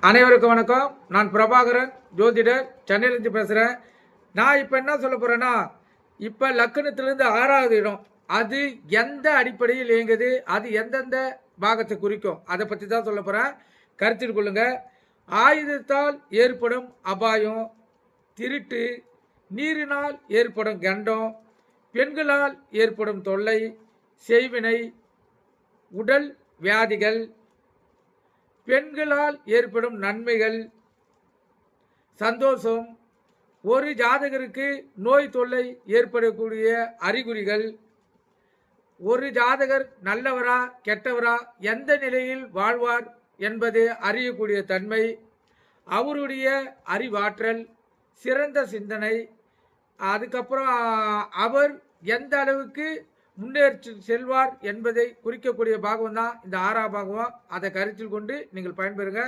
அனைவருக்கும் வணக்கம். நான் பிரபாகரன், ஜோதிடர், சென்னையிலேருந்து பேசுகிறேன். நான் இப்போ என்ன சொல்ல போகிறேன்னா, இப்போ லக்கணத்திலேருந்து 6வது இடம் அது எந்த அடிப்படையில் இயங்குது, அது எந்தெந்த பாகத்தை குறிக்கும், அதை பற்றி தான் சொல்ல போகிறேன். கருத்தில் கொள்ளுங்க. ஆயுதத்தால் ஏற்படும் அபாயம், திருட்டு, நீரினால் ஏற்படும் கண்டம், பெண்களால் ஏற்படும் தொல்லை, செய்வினை, உடல் வியாதிகள், பெண்களால் ஏற்படும் நன்மைகள், சந்தோஷம், ஒரு ஜாதகருக்கு நோய் தொல்லை ஏற்படக்கூடிய அறிகுறிகள், ஒரு ஜாதகர் நல்லவரா கெட்டவரா எந்த நிலையில் வாழ்வார் என்பது அறியக்கூடிய தன்மை, அவருடைய அறிவாற்றல், சிறந்த சிந்தனை, அதுக்கப்புறம் அவர் எந்த அளவுக்கு முன்னேற்றி செல்வார் என்பதை குறிக்கக்கூடிய பாகம் தான் இந்த 6ஆம் பாகம். அதை கருத்தில் கொண்டு நீங்கள் பயன்பெறுங்க.